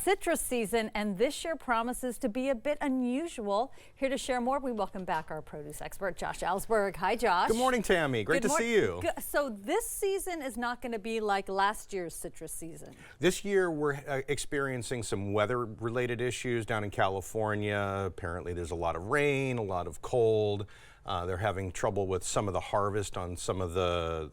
citrus season, and this year promises to be a bit unusual. Here to share more, we welcome back our produce expert, Josh Alsberg. Hi, Josh. Good morning, Tammy. Great to see you. So this season is not going to be like last year's citrus season. This year we're experiencing some weather-related issues down in California. Apparently there's a lot of rain, a lot of cold. They're having trouble with some of the harvest on some of the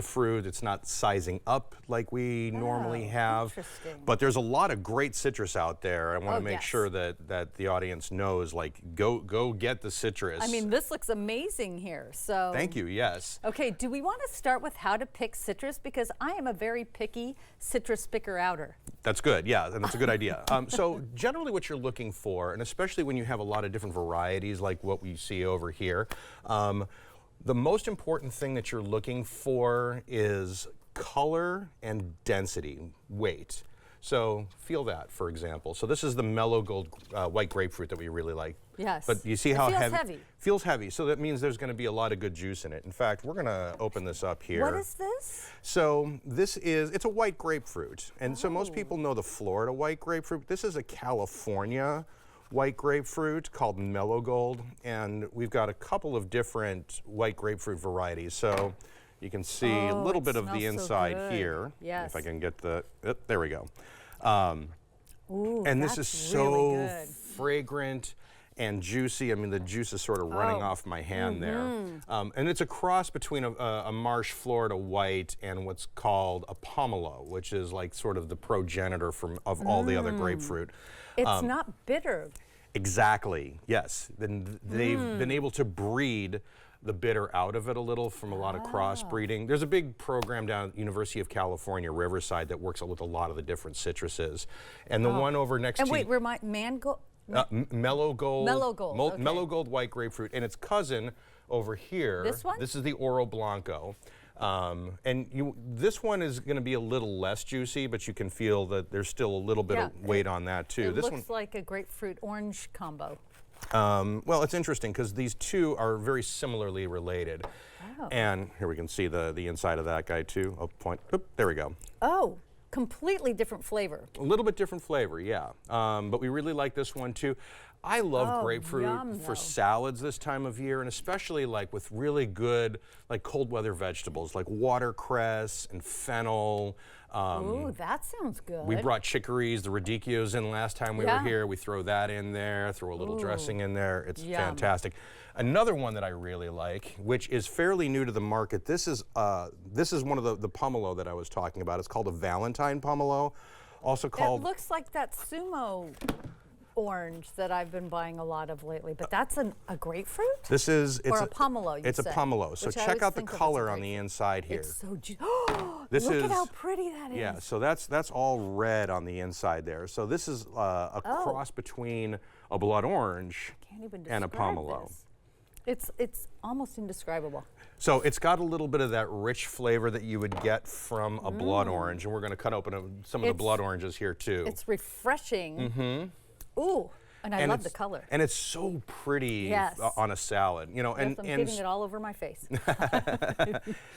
fruit. It's not sizing up like we normally have. But there's a lot of great citrus out there. I want to make sure that the audience knows, like, go get the citrus. I mean, this looks amazing here. So thank you. Yes. Okay. Do we want to start with how to pick citrus? Because I am a very picky citrus picker-outer. That's good. Yeah, and that's a good idea. So generally, what you're looking for, and especially when you have a lot of different varieties like what we see over here. The most important thing that you're looking for is color and density, weight. So feel that, for example. So this is the mellow gold white grapefruit that we really like. Yes. But you see how it feels heavy. Feels heavy. So that means there's going to be a lot of good juice in it. In fact, we're going to open this up here. What is this? So it's a white grapefruit. And so most people know the Florida white grapefruit. This is a California white grapefruit called mellow gold, and we've got a couple of different white grapefruit varieties. So you can see a little bit of the inside here. Yes. If I can get there we go. Ooh, and this is so really fragrant and juicy. I mean, the juice is sort of running off my hand there. And it's a cross between a marsh Florida white and what's called a pomelo, which is like sort of the progenitor of all the other grapefruit. It's not bitter. Exactly, yes. Then they've been able to breed the bitter out of it a little from a lot of crossbreeding. There's a big program down at University of California, Riverside, that works with a lot of the different citruses. And the one over next to wait, mellow gold. Mellow gold. Mellow gold white grapefruit. And its cousin over here. This one? This is the Oro Blanco. This one is going to be a little less juicy, but you can feel that there's still a little bit of weight on that too. It looks like a grapefruit orange combo. Well, it's interesting because these two are very similarly related. Oh. And here we can see the inside of that guy too. Oh, there we go. Oh, completely different flavor. A little bit different flavor, yeah. But we really like this one too. I love grapefruit for salads this time of year, and especially like with really good like cold weather vegetables like watercress and fennel. Ooh, that sounds good. We brought chicories, the radicchios in last time we were here. We throw that in there, throw a little dressing in there. It's fantastic. Another one that I really like, which is fairly new to the market, this is one of the pomelo that I was talking about. It's called a Valentine pomelo, also called... It looks like that sumo orange that I've been buying a lot of lately, but that's a grapefruit? It's a pomelo, It's a pomelo. So check out the color on the inside here. It's so Look at how pretty that is. Yeah, so that's all red on the inside there. So this is a cross between a blood orange and a pomelo. It's almost indescribable. So it's got a little bit of that rich flavor that you would get from a blood orange, and we're going to cut open some of the blood oranges here too. It's refreshing. Ooh, and I love the color. And it's so pretty on a salad, you know. I'm getting it all over my face.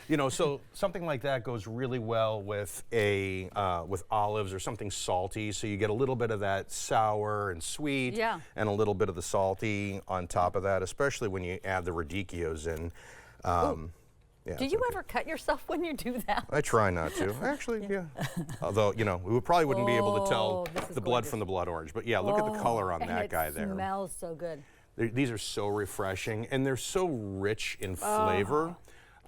You know, so something like that goes really well with with olives or something salty. So you get a little bit of that sour and sweet, and a little bit of the salty on top of that, especially when you add the radicchios in. Yeah, do you ever cut yourself when you do that? I try not to. Actually, yeah. Although, you know, we probably wouldn't be able to tell the blood from the blood orange. But yeah, look at the color on that guy there. It smells so good. These are so refreshing, and they're so rich in flavor.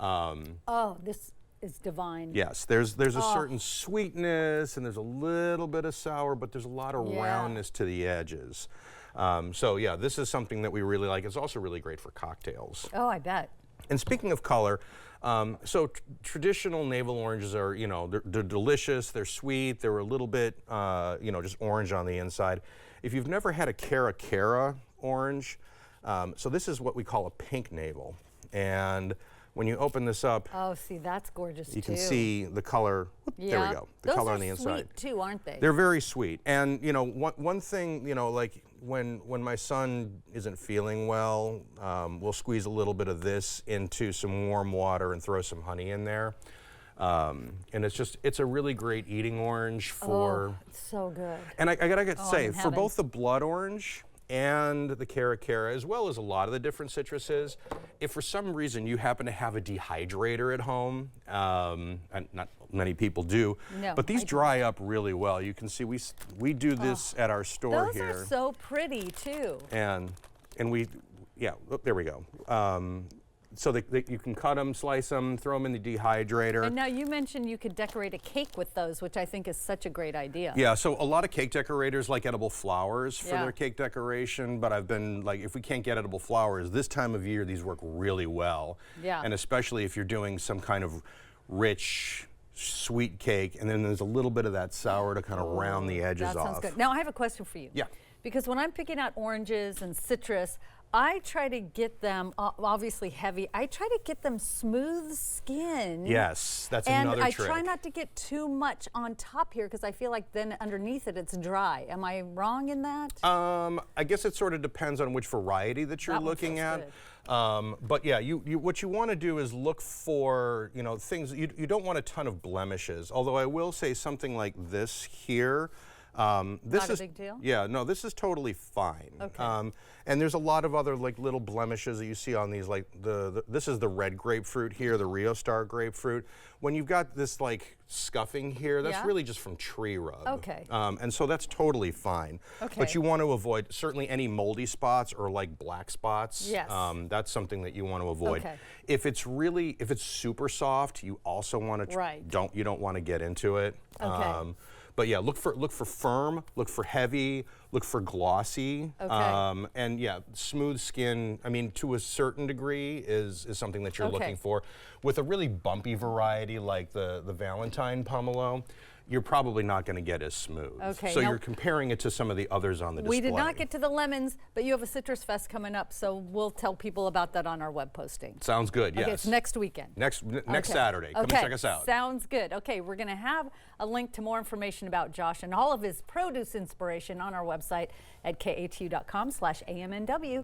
This is divine. Yes, there's a certain sweetness, and there's a little bit of sour, but there's a lot of roundness to the edges. So yeah, this is something that we really like. It's also really great for cocktails. Oh, I bet. And speaking of color, so traditional navel oranges are, you know, they're delicious, they're sweet, they're a little bit, you know, just orange on the inside. If you've never had a Cara orange, so this is what we call a pink navel. And when you open this up, see, that's gorgeous you can see the color. There we go. The color on the inside. Those are sweet too, aren't they? They're very sweet. And you know, one thing, you know, like when my son isn't feeling well, we'll squeeze a little bit of this into some warm water and throw some honey in there. And it's a really great eating orange for. Oh, it's so good. And I gotta say, I'm in for heaven. both the blood orange and the Cara, as well as a lot of the different citruses, if for some reason you happen to have a dehydrator at home, and not many people do, No, but these I dry up really well. You can see we do this at our store Those here. are so pretty too. And we, yeah, oh, there we go. So you can cut them, slice them, throw them in the dehydrator. And now you mentioned you could decorate a cake with those, which I think is such a great idea. Yeah, so a lot of cake decorators like edible flowers for Yeah. their cake decoration, but I've been like, if we can't get edible flowers, this time of year these work really well. Yeah. And especially if you're doing some kind of rich, sweet cake, and then there's a little bit of that sour to kind of round the edges That sounds off. good. Now I have a question for you. Yeah. Because when I'm picking out oranges and citrus, I try to get them obviously heavy. I try to get them smooth skin. Yes, that's and another I trick. try not to get too much on top here because I feel like then underneath it it's dry. Am I wrong in that? I guess it sort of depends on which variety that you're That one looking feels at. But yeah, what you want to do is look for things. You don't want a ton of blemishes. Although I will say something like this here. This Not a is big deal? Yeah, no, this is totally fine. Okay. And there's a lot of other like little blemishes that you see on these. Like this is the red grapefruit here, the Rio Star grapefruit. When you've got this like scuffing here, that's Yeah. really just from tree rub. Okay. And so that's totally fine. Okay. But you want to avoid certainly any moldy spots or like black spots. Yes. That's something that you want to avoid. Okay. If it's super soft, you also want to Right. you don't want to get into it. Okay. But yeah, look for firm, look for heavy, look for glossy, Okay. and yeah, smooth skin. I mean, to a certain degree, is something that you're Okay. looking for. With a really bumpy variety like the Valentine Pomelo, you're probably not going to get as smooth. Okay, So now- you're comparing it to some of the others on the display. We did not get to the lemons, but you have a Citrus Fest coming up, so we'll tell people about that on our web posting. Sounds good. Yes. Okay, it's next weekend. Next Okay. Saturday. Come and Okay, check us out. Sounds good. Okay, we're going to have a link to more information about Josh and all of his produce inspiration on our website at katu.com/amnw.